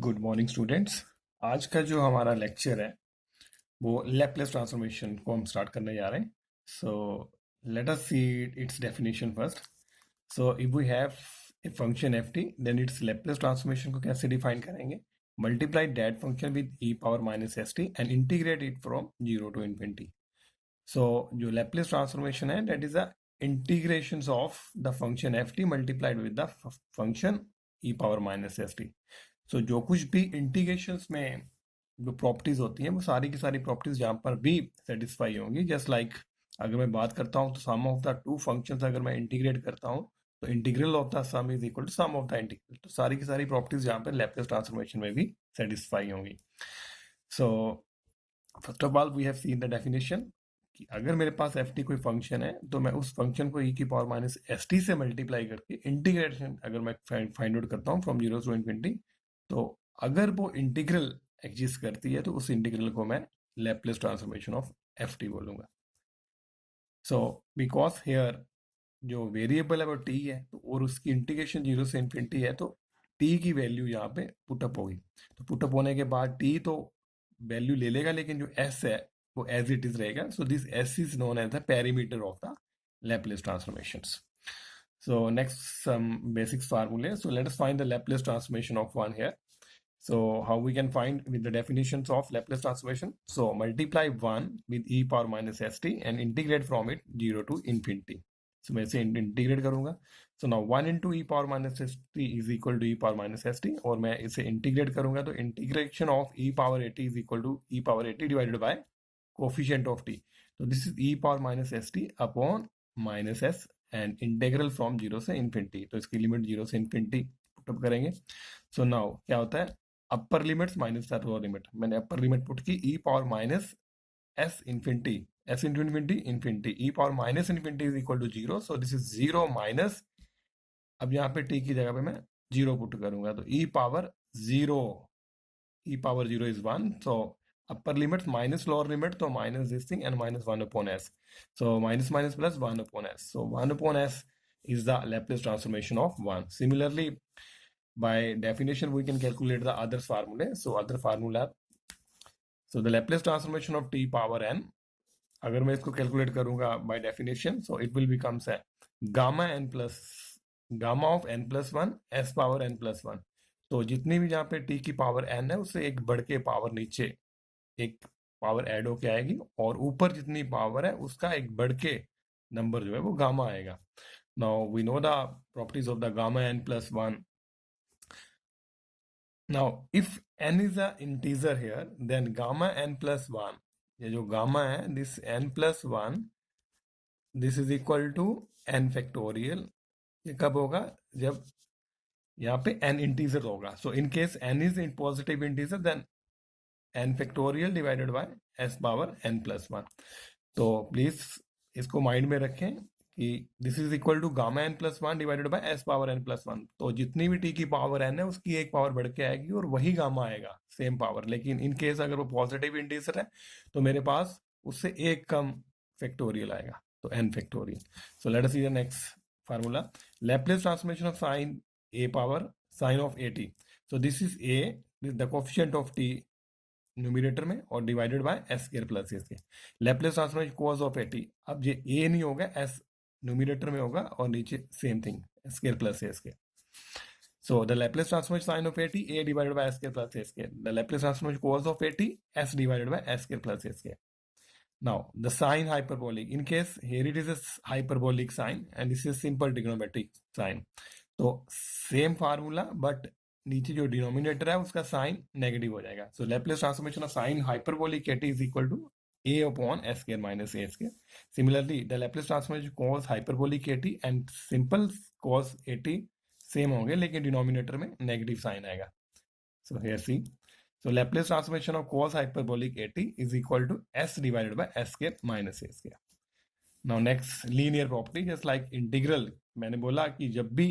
Good morning students. आज का जो हमारा लेक्चर है वो लैपलेस ट्रांसफॉर्मेशन को हम स्टार्ट करने जा रहे हैं। So let us see its definition first. So if we have a function f t then its Laplace transformation को कैसे डिफाइन करेंगे? Multiply that function with e power minus s t and integrate it from zero to infinity. So जो लैपलेस ट्रांसफॉर्मेशन है that is the integration of the function f t multiplied with the function e power minus s t. So जो कुछ भी integrations में जो properties होती हैं वो सारी की सारी प्रॉपर्टीज यहाँ पर भी सेटिस्फाई होंगी। जस्ट लाइक अगर मैं बात करता हूँ तो sum of the two functions अगर मैं इंटीग्रेट करता हूँ तो integral of the sum is equal to sum of the integral. तो सारी की सारी प्रॉपर्टीज यहाँ पे लैपलेस ट्रांसफॉर्मेशन में भी सेटिस्फाई होंगी। So first of all we have seen the definition कि अगर मेरे पास एफ टी कोई फंक्शन है तो मैं उस फंक्शन को ई की पावर माइनस एस टी से मल्टीप्लाई करके इंटीग्रेशन अगर मैं फाइंड आउट करता हूँ फ्रॉम जीरो टू इन्फिनिटी, तो अगर वो इंटीग्रल एग्जिस्ट करती है तो उस इंटीग्रल को मैं Laplace transformation of F T बोलूंगा। सो बिकॉज हेयर जो वेरिएबल है वो टी है तो और उसकी इंटीग्रेशन जीरो से इन्फिनिटी है तो टी की वैल्यू यहाँ पे पुटअप होगी। तो पुटअप होने के बाद टी तो वैल्यू ले लेगा लेकिन जो एस है वो एज इट इज रहेगा। So this s is known as the perimeter of the Laplace transformations. So next some basics formulae. So let us find the Laplace transformation of 1 here. So how we can find with the definitions of Laplace transformation? So multiply 1 with e power minus st and integrate from it 0 to infinity. So मैं इसे integrate करूँगा. So now 1 into e power minus st is equal to e power minus st और मैं इसे integrate करूँगा तो integration of e power at is equal to e power at divided by coefficient of t. So this is e power minus st upon minus s and integral from zero से infinity. तो इसकी limit zero से infinity put up करेंगे। So now क्या होता है, upper limits minus the lower limit. मैंने upper limit put की e power minus s infinity, s into infinity infinity, e power minus infinity is equal to zero. So this is zero minus, अब यहाँ पे T की जगह पे मैं zero put करूंगा तो e power zero, e power zero is one. So upper limits minus lower limit, so minus this thing and minus 1 upon s. So minus minus plus 1 upon s. So 1 upon s is the Laplace transformation of 1. Similarly, by definition, we can calculate the other formula. So other formula, so the Laplace transformation of t power n, अगर मैं इसको calculate करूंगा by definition, so it will become say gamma n plus gamma of n plus 1 s power n plus 1. तो जितनी भी जहाँ पे t की पावर n है उससे एक बढ़ के पावर नीचे एक पावर ऐड होके आएगी और ऊपर जितनी पावर है उसका एक बढ़ के नंबर जो है वो गामा आएगा। Now we know the properties of the gamma n plus one. Now if n is a integer here then gamma n plus one, ये जो गामा है this n plus one, this is equal to n factorial. ये कब होगा, जब यहाँ पे n integer होगा। So in case n is in positive integer then n factorial divided by s power n plus one. तो please इसको mind में रखें कि this is equal to gamma n plus one divided by s power n plus one. तो जितनी भी t की power n है उसकी एक पावर बढ़ के आएगी और वही गामा आएगा, सेम पावर। लेकिन इन केस अगर वो पॉजिटिव इंटीजर है तो मेरे पास उससे एक कम फैक्टोरियल आएगा, तो n factorial. So let us see the next formula, Laplace transformation of sign a power sine of at। So this is a, the coefficient of t numerator में और divided by s square plus a square. Laplace transformation cos of a T, अब ये ए नहीं होगा, S numerator में होगा और नीचे same thing s square plus a square. So the Laplace transformation sine of a t a divided by s square plus a square, the Laplace transformation cos of a t s divided by s square plus a square. Now the sign hyperbolic, in case here it is a hyperbolic sign and this is simple trigonometric sign, तो same formula but नीचे जो denominator है उसका sign negative हो जाएगा। So Laplace transformation of sine hyperbolic a t is equal to a upon s square minus a square. Similarly the Laplace transformation cos hyperbolic a t and simple cos a t same होंगे लेकिन denominator में negative sign आएगा। So here see, so Laplace transformation of cos hyperbolic at is equal to s divided by s square minus a square. Now next linear property, just like integral, मैंने बोला कि जब भी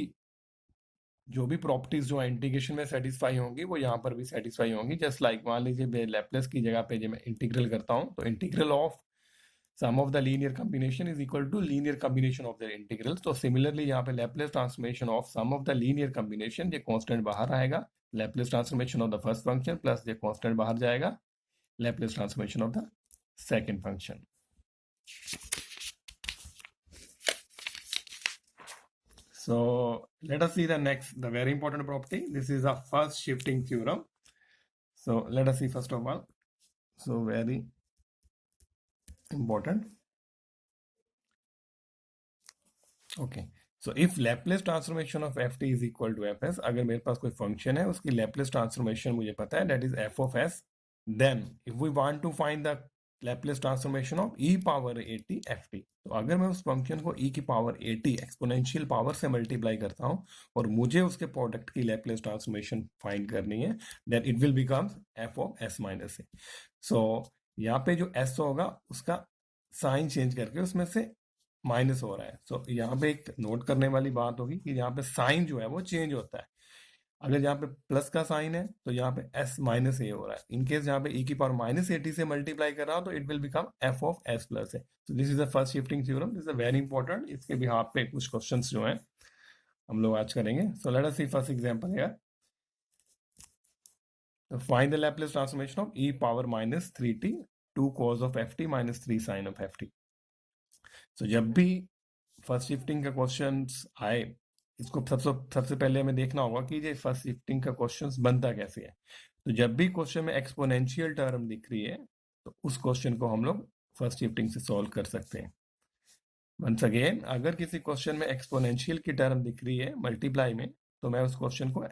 जो भी properties जो है इंटीग्रेशन में सेटिस्फाई होंगी वो यहाँ पर भी सेटिस्फाई होंगी। जस्ट लाइक मान लीजिए लैप्लेस की जगह पे जब मैं इंटीग्रल करता हूँ तो integral of sum of the linear combination is equal to linear combination of the integral. तो सिमिलरली यहाँ पे Laplace transformation of sum of the linear combination, ये कांस्टेंट बाहर आएगा Laplace transformation of the first function plus the constant बाहर जाएगा, Laplace transformation of the second function. So let us see the very important property. This is a first shifting theorem. So let us see first of all. So very important. Okay. So if Laplace transformation of ft is equal to fs, अगर मेरे पास कोई function है उसकी Laplace transformation मुझे पता है, that is f of s, then if we want to find the Laplace transformation of e power at ft, तो अगर मैं उस फंक्शन को e की पावर at एक्सपोनेंशियल पावर से मल्टीप्लाई करता हूँ और मुझे उसके प्रोडक्ट की Laplace transformation फाइंड करनी है, then it will become f of s minus a. So यहाँ पे जो s होगा उसका साइन चेंज करके उसमें से माइनस हो रहा है. सो यहाँ पे एक नोट करने वाली बात होगी कि यहाँ पे साइन जो है वो चेंज होता है. अगर यहाँ पे प्लस का साइन है तो यहाँ पे s माइनस ए हो रहा है. इनकेस यहाँ पे e की पावर माइनस एटी से मल्टीप्लाई कर रहा हो तो it will become f of s plus a. So this is the first shifting theorem. This is very important. इसके बिहाफ पे कुछ क्वेश्चंस जो हैं हम लोग आज करेंगे. So let us see first example here. So find the Laplace transformation of e power minus 3t 2 cos of ft minus 3 sin of ft. So जब भी फर्स्ट शिफ्टिंग का क्वेश्चन आए, इसको सबसे पहले हमें देखना होगा कि ये फर्स्ट शिफ्टिंग का क्वेश्चन बनता कैसे है. तो जब भी क्वेश्चन में एक्सपोनेंशियल टर्म दिख रही है तो उस क्वेश्चन को हम लोग फर्स्ट शिफ्टिंग से सॉल्व कर सकते हैं. वंस अगेन, अगर किसी क्वेश्चन में एक्सपोनेंशियल की टर्म दिख रही है मल्टीप्लाई में, तो मैं उस क्वेश्चन को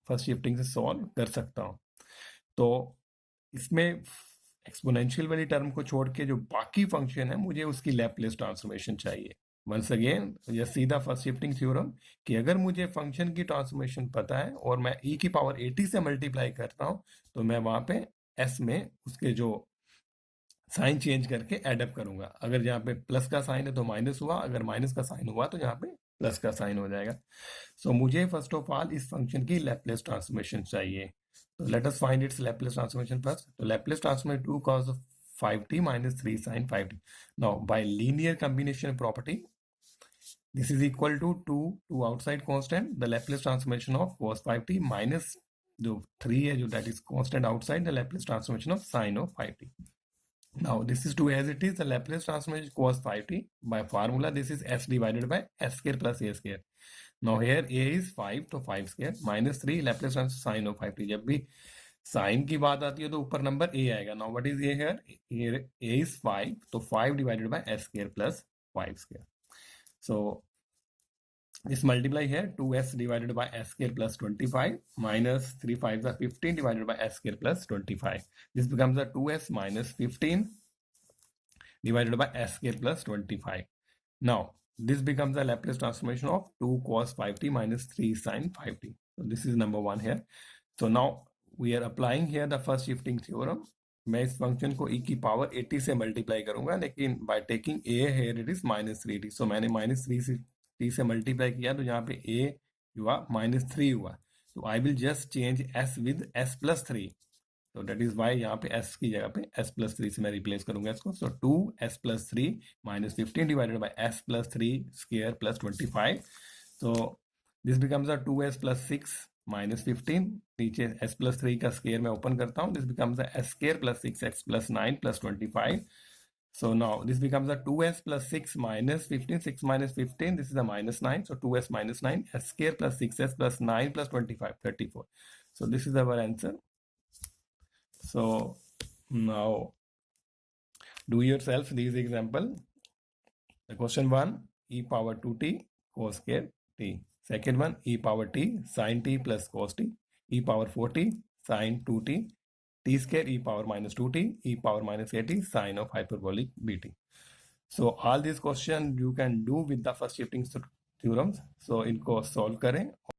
फर्स्ट शिफ्टिंग से सॉल्व कर सकता हूँ. तो इसमें एक्सपोनेंशियल वाली टर्म को छोड़ के जो बाकी फंक्शन है मुझे उसकी लैपलेस ट्रांसफॉर्मेशन चाहिए. वंस अगेन ये सीधा फर्स्ट शिफ्टिंग थ्योरम कि अगर मुझे फंक्शन की ट्रांसफॉर्मेशन पता है और मैं e की पावर 80 से मल्टीप्लाई करता हूं तो मैं वहां पे s में उसके जो साइन चेंज करके एडअप करूंगा. अगर यहाँ पे प्लस का साइन है तो माइनस हुआ, अगर माइनस का साइन हुआ तो यहाँ पे प्लस का साइन हो जाएगा. सो मुझे फर्स्ट ऑफ ऑल इस फंक्शन की लैपलेस ट्रांसफॉर्मेशन चाहिए. So let us find its Laplace transformation first. So Laplace transform 2 cos of 5t minus 3 sin 5t. Now by linear combination property, this is equal to 2 outside constant, the Laplace transformation of cos 5t minus जो 3 है जो that is constant outside, the Laplace transformation of sin of 5t. Now this is 2 as it is, the Laplace transformation cos 5t by formula this is s divided by s square plus a square. Now here a is 5 तो 5 square minus 3 Laplace transform sin of 5t. जब भी sign की बात आती है तो ऊपर number a आएगा. Now what is a here? A is 5 तो 5 divided by s square plus 5 square. So this multiply here 2s divided by s square plus 25 minus 3 5s are 15 divided by s square plus 25. This becomes a 2s minus 15 divided by s square plus 25. Now this becomes the Laplace transformation of 2 cos 5t minus 3 sin 5t. So this is number 1 here. So now we are applying here the first shifting theorem. मैं इस function को e की power 80 से multiply करूंगा, लेकिन by taking a here it is minus 3t. So मैंने minus 3t से multiply किया तो यहाँ पे a हुआ minus 3 हुआ. So I will just change s with s plus 3. तो डेट इज वाई यहाँ पे s की जगह पे s प्लस 3 से मैं रिप्लेस करूंगा इसको. सो 2s plus 3 minus 15 divided by s plus 3 square plus 25. So this becomes a 2s plus 6 minus 15. नीचे s प्लस 3 का स्क्वायर मैं ओपन करता हूँ. This becomes a s square plus 6x plus 9 plus 25. So now this becomes a 2s plus 6 minus 15. 6 minus 15, this is a minus 9. So 2s minus 9, s square plus 6s plus 9 plus 25, 34. So this is our answer. So now do yourself these example. The question 1, e power 2t cos square t. Second one, e power t sin t plus cos t. E power 4t sin 2t. T square e power minus 2t. E power minus 80 sin of hyperbolic bt. So all these questions you can do with the first shifting theorems. So इनको solve करें.